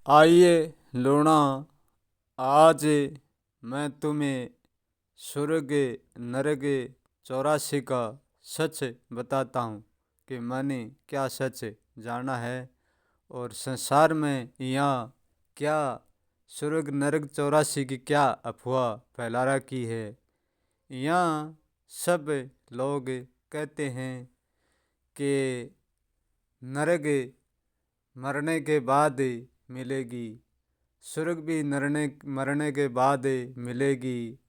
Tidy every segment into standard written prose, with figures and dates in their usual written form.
आइए लूणा, आज मैं तुम्हें स्वर्ग नरक 84 का सच बताता हूँ कि मैंने क्या सच जाना है और संसार में यहाँ क्या स्वर्ग नरक 84 की क्या अफवाह फैला रखी है। यहाँ सब लोग कहते हैं कि नरक मरने के बाद मिलेगी, स्वर्ग भी मरने के बाद मिलेगी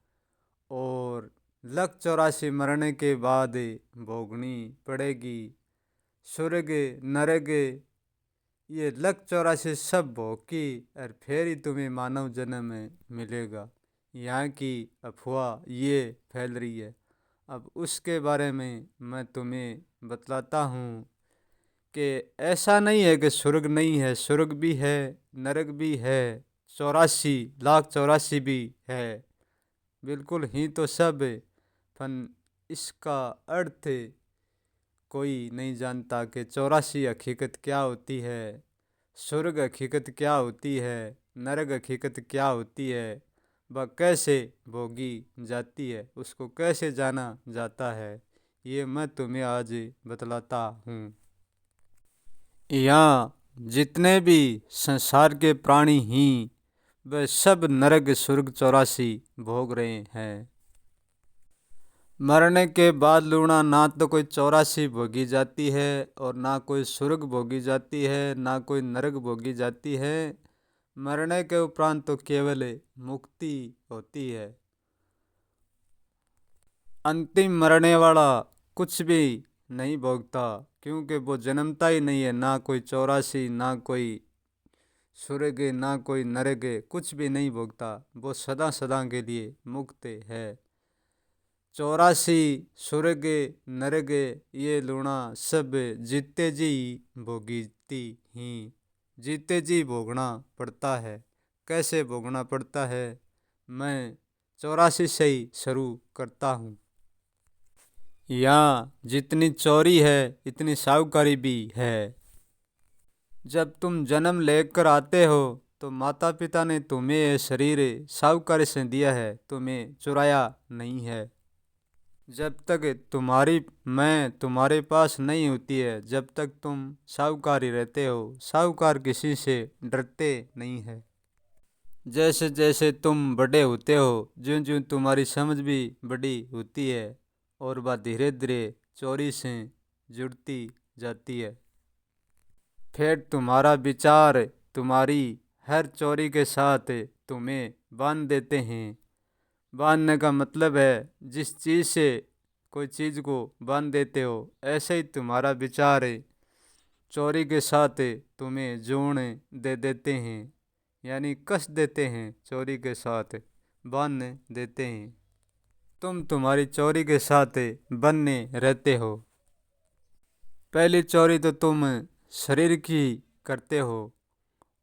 और लक 84 मरने के बाद भोगनी पड़ेगी। स्वर्ग नरक ये लक 84 सब भोग की और फिर ही तुम्हें मानव जन्म मिलेगा। यहाँ की अफवाह ये फैल रही है। अब उसके बारे में मैं तुम्हें बतलाता हूँ कि ऐसा नहीं है कि स्वर्ग नहीं है, स्वर्ग भी है, नरक भी है, 84 लाख 84 भी है, बिल्कुल ही तो सब है। पर इसका अर्थ कोई नहीं जानता कि 84 हकीकत क्या होती है, स्वर्ग हकीकत क्या होती है, नरक हकीकत क्या होती है, वह कैसे भोगी जाती है, उसको कैसे जाना जाता है, ये मैं तुम्हें आज बतलाता हूँ। यहाँ जितने भी संसार के प्राणी ही वे सब नरक स्वर्ग 84 भोग रहे हैं। मरने के बाद लूणा ना तो कोई 84 भोगी जाती है और ना कोई स्वर्ग भोगी जाती है, ना कोई नरक भोगी जाती है। मरने के उपरांत तो केवल मुक्ति होती है। अंतिम मरने वाला कुछ भी नहीं भोगता, क्योंकि वो जन्मता ही नहीं है। ना कोई 84, ना कोई स्वर्ग, ना कोई नरक, कुछ भी नहीं भोगता। वो सदा सदा के लिए मुक्त है। 84 स्वर्ग नरक ये लूणा सब जीते जी भोगती ही, जीते जी भोगना पड़ता है। कैसे भोगना पड़ता है, मैं 84 से ही शुरू करता हूँ। यहाँ जितनी चोरी है इतनी साहूकारी भी है। जब तुम जन्म लेकर आते हो तो माता पिता ने तुम्हें ये शरीर साहूकारी से दिया है, तुम्हें चुराया नहीं है। जब तक तुम्हारी मैं तुम्हारे पास नहीं होती है, जब तक तुम साहूकार ही रहते हो। साहूकार किसी से डरते नहीं है। जैसे जैसे तुम बड़े होते हो, ज्यों ज्यों तुम्हारी समझ भी बड़ी होती है और वह धीरे धीरे चोरी से जुड़ती जाती है। फिर तुम्हारा विचार तुम्हारी हर चोरी के साथ तुम्हें बांध देते हैं। बांधने का मतलब है जिस चीज़ से कोई चीज़ को बांध देते हो, ऐसे ही तुम्हारा विचार चोरी के साथ तुम्हें जोड़ दे देते हैं, यानी कस देते हैं, चोरी के साथ बांध देते हैं। तुम तुम्हारी चोरी के साथ बन्ने रहते हो। पहली चोरी तो तुम शरीर की करते हो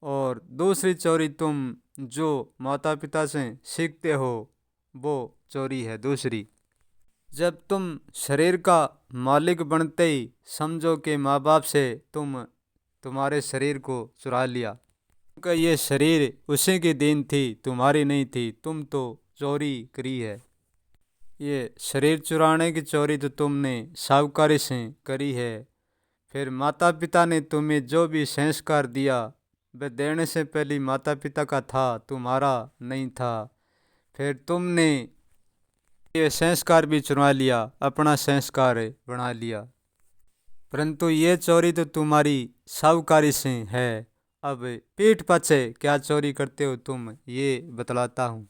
और दूसरी चोरी तुम जो माता पिता से सीखते हो, वो चोरी है दूसरी। जब तुम शरीर का मालिक बनते ही समझो कि माँ बाप से तुम तुम्हारे शरीर को चुरा लिया, क्योंकि ये शरीर उसी की देन थी, तुम्हारी नहीं थी, तुम तो चोरी करी है। ये शरीर चुराने की चोरी तो तुमने साहूकारी से करी है। फिर माता पिता ने तुम्हें जो भी संस्कार दिया वह देने से पहले माता पिता का था, तुम्हारा नहीं था। फिर तुमने ये संस्कार भी चुरा लिया, अपना संस्कार बना लिया। परंतु ये चोरी तो तुम्हारी साहूकारी से है। अब पीठ पाछे क्या चोरी करते हो तुम, ये बतलाता हूँ।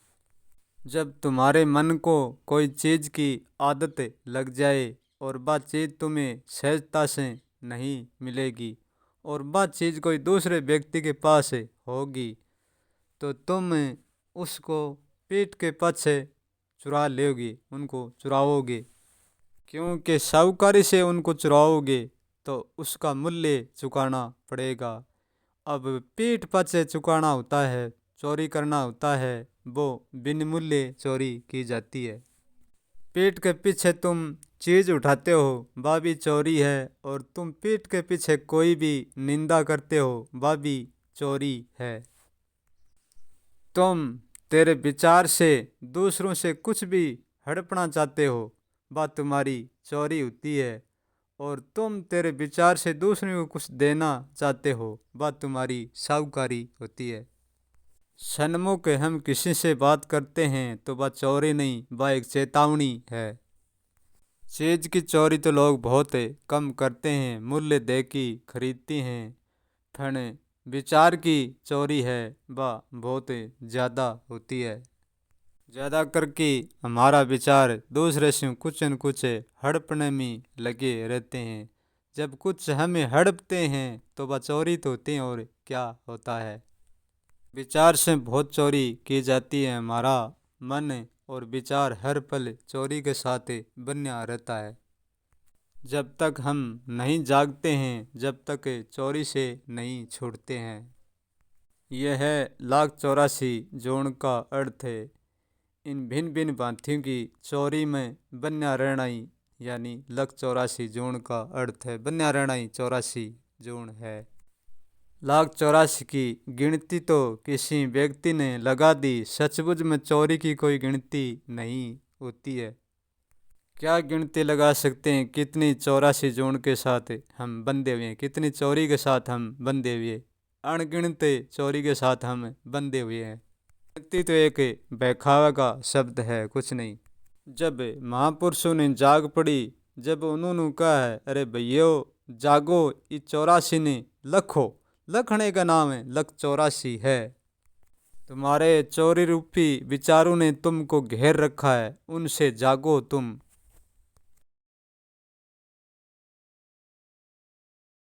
जब तुम्हारे मन को कोई चीज़ की आदत लग जाए और वह चीज़ तुम्हें सहजता से नहीं मिलेगी और वह चीज़ कोई दूसरे व्यक्ति के पास होगी, तो तुम उसको पीठ के पीछे चुरा लोगे, उनको चुराओगे। क्योंकि साहूकारी से उनको चुराओगे तो उसका मूल्य चुकाना पड़ेगा। अब पीठ पीछे चुकाना होता है, चोरी करना होता है, वो बिन मूल्य चोरी की जाती है। पीठ के पीछे तुम चीज़ उठाते हो, वह भी चोरी है, और तुम पीठ के पीछे कोई भी निंदा करते हो, वह भी चोरी है। तुम तेरे विचार से दूसरों से कुछ भी हड़पना चाहते हो, वह तुम्हारी चोरी होती है। और तुम तेरे विचार से दूसरों को कुछ देना चाहते हो, वह तुम्हारी साहूकारी होती है। सन्मुख हम किसी से बात करते हैं तो वह चोरी नहीं, वह एक चेतावनी है। चीज की चोरी तो लोग बहुत कम करते हैं, मूल्य दे की खरीदती हैं। फण विचार की चोरी है, वह बहुत ज़्यादा होती है। ज़्यादा करके हमारा विचार दूसरे से कुछ न कुछ हड़पने में लगे रहते हैं। जब कुछ हमें हड़पते हैं तो वह चोरी तो होती है, और क्या होता है। विचार से बहुत चोरी की जाती है। हमारा मन और विचार हर पल चोरी के साथ बन्या रहता है। जब तक हम नहीं जागते हैं, जब तक चोरी से नहीं छूटते हैं। यह है लाख 84 जोड़ का अर्थ है। इन भिन्न भिन्न भांतियों की चोरी में बन्या रहना ही, यानी लाख 84 जोड़ का अर्थ है। बन्या रहना ही 84 जोड़ है। लाख 84 की गिनती तो किसी व्यक्ति ने लगा दी, सचमुच में चोरी की कोई गिनती नहीं होती है। क्या गिनती लगा सकते हैं कितनी 84 जोड़ के साथ हम बंधे हुए हैं, कितनी चोरी के साथ हम बंधे हुए, अनगिनत चोरी के साथ हम बंधे हुए हैं। गिनती तो एक बहकावा का शब्द है, कुछ नहीं। जब महापुरुषों ने जाग पड़ी, जब उन्होंने कहा है अरे भैयो जागो, ये 84 ने लखो, लखने का नाम है, लख 84 है। तुम्हारे चोरी रूपी विचारों ने तुमको घेर रखा है, उनसे जागो तुम।